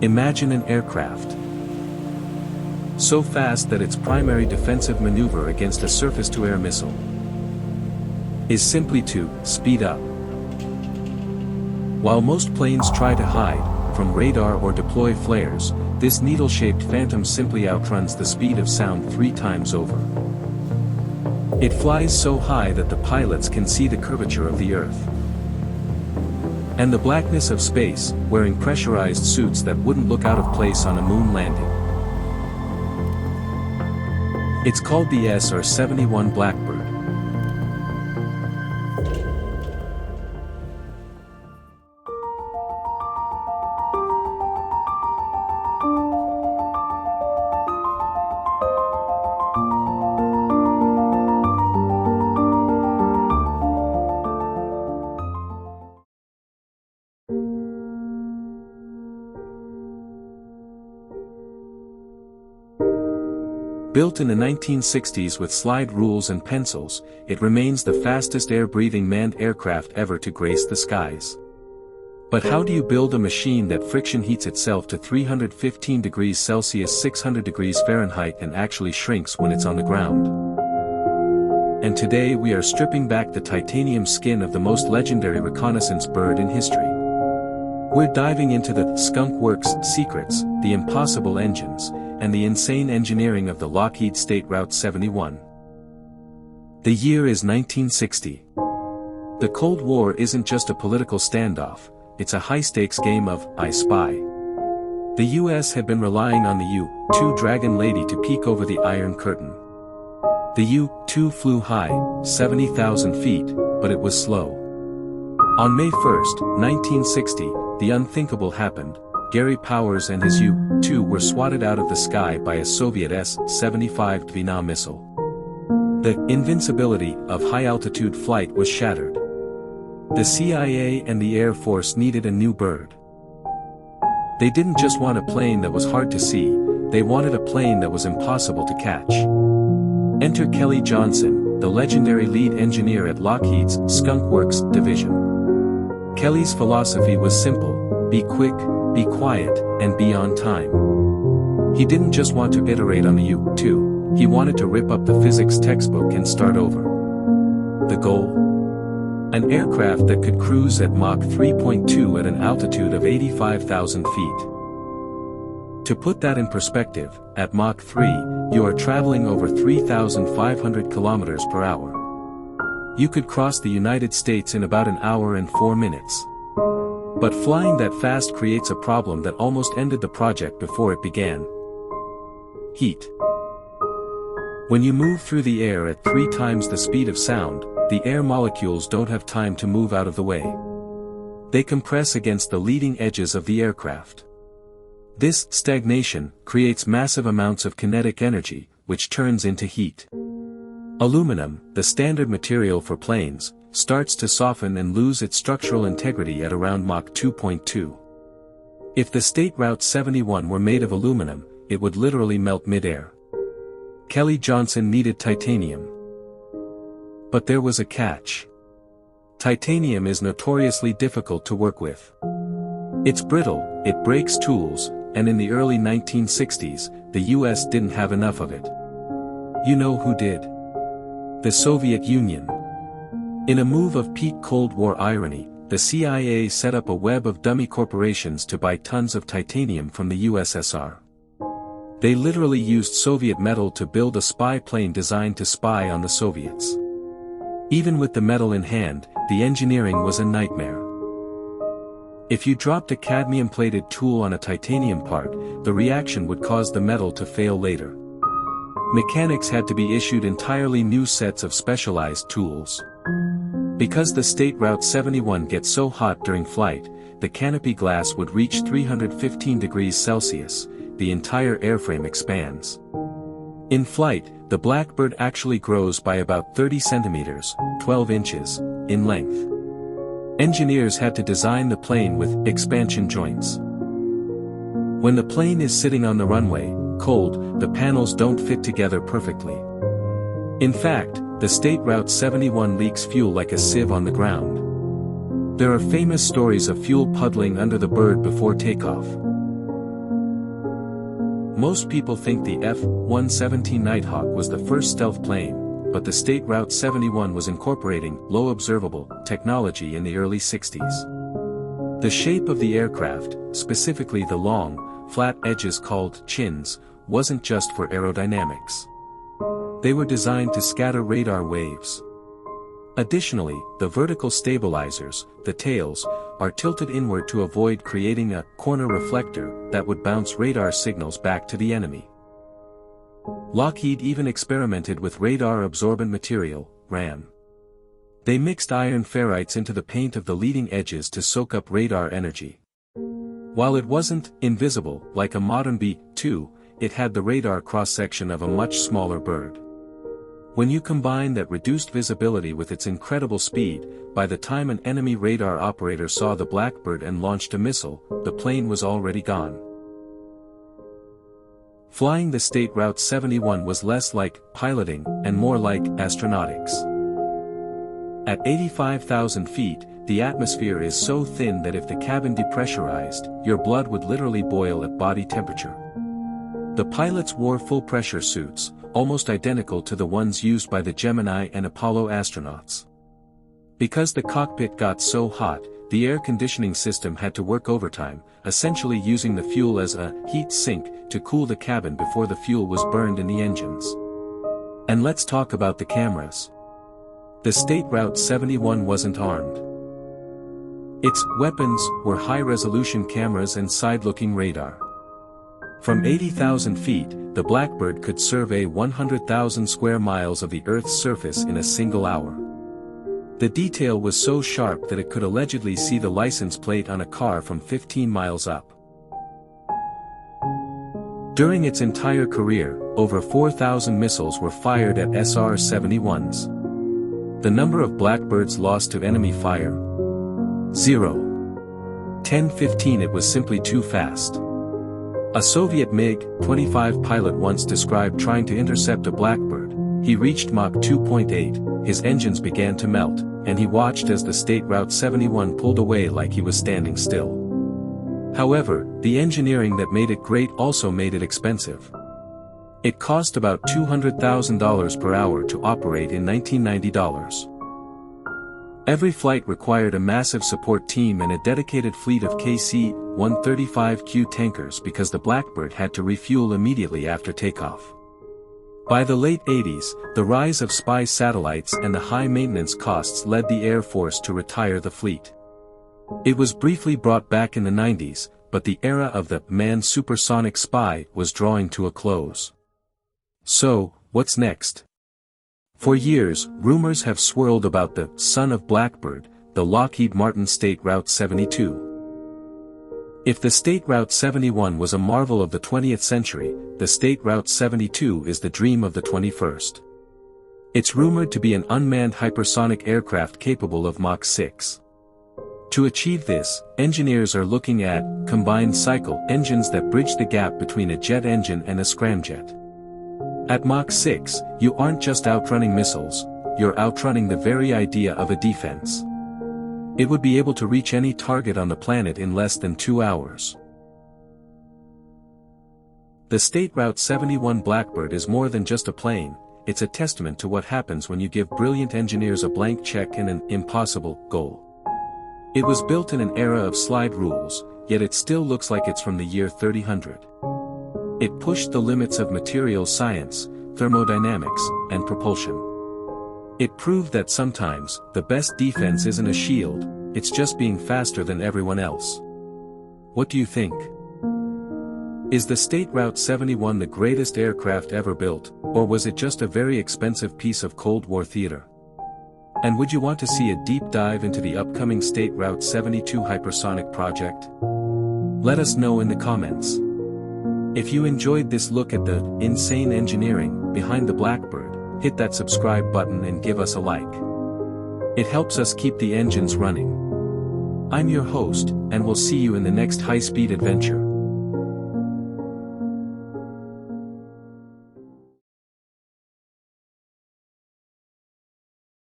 Imagine an aircraft so fast that its primary defensive maneuver against a surface-to-air missile is simply to speed up. While most planes try to hide from radar or deploy flares, this needle-shaped phantom simply outruns the speed of sound 3 times over. It flies so high that the pilots can see the curvature of the Earth and the blackness of space, wearing pressurized suits that wouldn't look out of place on a moon landing. It's called the SR-71 Blackbird. Built in the 1960s with slide rules and pencils, it remains the fastest air-breathing manned aircraft ever to grace the skies. But how do you build a machine that friction heats itself to 315 degrees Celsius 600 degrees Fahrenheit and actually shrinks when it's on the ground? And today we are stripping back the titanium skin of the most legendary reconnaissance bird in history. We're diving into the Skunk Works secrets, the impossible engines, and the insane engineering of the Lockheed SR-71. The year is 1960. The Cold War isn't just a political standoff, it's a high-stakes game of I Spy. The US had been relying on the U-2 Dragon Lady to peek over the Iron Curtain. The U-2 flew high, 70,000 feet, but it was slow. On May 1, 1960, the unthinkable happened. Gary Powers and his U-2 were swatted out of the sky by a Soviet S-75 missile. The invincibility of high-altitude flight was shattered. The CIA and the Air Force needed a new bird. They didn't just want a plane that was hard to see, they wanted a plane that was impossible to catch. Enter Kelly Johnson, the legendary lead engineer at Lockheed's Skunk Works division. Kelly's philosophy was simple: be quick, be quiet, and be on time. He didn't just want to iterate on the U-2, he wanted to rip up the physics textbook and start over. The goal? An aircraft that could cruise at Mach 3.2 at an altitude of 85,000 feet. To put that in perspective, at Mach 3, you are traveling over 3,500 kilometers per hour. You could cross the United States in about an hour and 4 minutes. But flying that fast creates a problem that almost ended the project before it began. Heat. When you move through the air at 3 times the speed of sound, the air molecules don't have time to move out of the way. They compress against the leading edges of the aircraft. This stagnation creates massive amounts of kinetic energy, which turns into heat. Aluminum, the standard material for planes, starts to soften and lose its structural integrity at around Mach 2.2. If the SR-71 were made of aluminum, it would literally melt mid-air. Kelly Johnson needed titanium. But there was a catch. Titanium is notoriously difficult to work with. It's brittle, it breaks tools, and in the early 1960s, the US didn't have enough of it. You know who did? The Soviet Union. In a move of peak Cold War irony, the CIA set up a web of dummy corporations to buy tons of titanium from the USSR. They literally used Soviet metal to build a spy plane designed to spy on the Soviets. Even with the metal in hand, the engineering was a nightmare. If you dropped a cadmium-plated tool on a titanium part, the reaction would cause the metal to fail later. Mechanics had to be issued entirely new sets of specialized tools. Because the SR-71 gets so hot during flight, the canopy glass would reach 315 degrees Celsius, the entire airframe expands. In flight, the Blackbird actually grows by about 30 centimeters, 12 inches, in length. Engineers had to design the plane with expansion joints. When the plane is sitting on the runway, cold, the panels don't fit together perfectly. In fact, the SR-71 leaks fuel like a sieve on the ground. There are famous stories of fuel puddling under the bird before takeoff. Most people think the F-117 Nighthawk was the first stealth plane, but the State Route 71 was incorporating low observable technology in the early 60s. The shape of the aircraft, specifically the long, flat edges called chins, wasn't just for aerodynamics. They were designed to scatter radar waves. Additionally, the vertical stabilizers, the tails, are tilted inward to avoid creating a corner reflector that would bounce radar signals back to the enemy. Lockheed even experimented with radar-absorbent material, RAM. They mixed iron ferrites into the paint of the leading edges to soak up radar energy. While it wasn't invisible like a modern B-2, it had the radar cross-section of a much smaller bird. When you combine that reduced visibility with its incredible speed, by the time an enemy radar operator saw the Blackbird and launched a missile, the plane was already gone. Flying the State Route 71 was less like piloting and more like astronautics. At 85,000 feet, the atmosphere is so thin that if the cabin depressurized, your blood would literally boil at body temperature. The pilots wore full-pressure suits, almost identical to the ones used by the Gemini and Apollo astronauts. Because the cockpit got so hot, the air conditioning system had to work overtime, essentially using the fuel as a heat sink to cool the cabin before the fuel was burned in the engines. And let's talk about the cameras. The State Route 71 wasn't armed. Its weapons were high-resolution cameras and side-looking radar. From 80,000 feet, the Blackbird could survey 100,000 square miles of the Earth's surface in a single hour. The detail was so sharp that it could allegedly see the license plate on a car from 15 miles up. During its entire career, over 4,000 missiles were fired at SR-71s. The number of Blackbirds lost to enemy fire? 0. 10-15. It was simply too fast. A Soviet MiG-25 pilot once described trying to intercept a Blackbird. He reached Mach 2.8, his engines began to melt, and he watched as the State Route 71 pulled away like he was standing still. However, the engineering that made it great also made it expensive. It cost about $200,000 per hour to operate in 1990 dollars. Every flight required a massive support team and a dedicated fleet of KC-135Q tankers because the Blackbird had to refuel immediately after takeoff. By the late 80s, the rise of spy satellites and the high maintenance costs led the Air Force to retire the fleet. It was briefly brought back in the 90s, but the era of the manned supersonic spy was drawing to a close. So, what's next? For years, rumors have swirled about the son of Blackbird, the Lockheed Martin State Route 72. If the State Route 71 was a marvel of the 20th century, the State Route 72 is the dream of the 21st. It's rumored to be an unmanned hypersonic aircraft capable of Mach 6. To achieve this, engineers are looking at combined cycle engines that bridge the gap between a jet engine and a scramjet. At Mach 6, you aren't just outrunning missiles, you're outrunning the very idea of a defense. It would be able to reach any target on the planet in less than 2 hours. The State Route 71 Blackbird is more than just a plane, it's a testament to what happens when you give brilliant engineers a blank check and an impossible goal. It was built in an era of slide rules, yet it still looks like it's from the year 3000. It pushed the limits of materials science, thermodynamics, and propulsion. It proved that sometimes, the best defense isn't a shield, it's just being faster than everyone else. What do you think? Is the State Route 71 the greatest aircraft ever built, or was it just a very expensive piece of Cold War theater? And would you want to see a deep dive into the upcoming State Route 72 hypersonic project? Let us know in the comments. If you enjoyed this look at the insane engineering behind the Blackbird, hit that subscribe button and give us a like. It helps us keep the engines running. I'm your host, and we'll see you in the next high-speed adventure.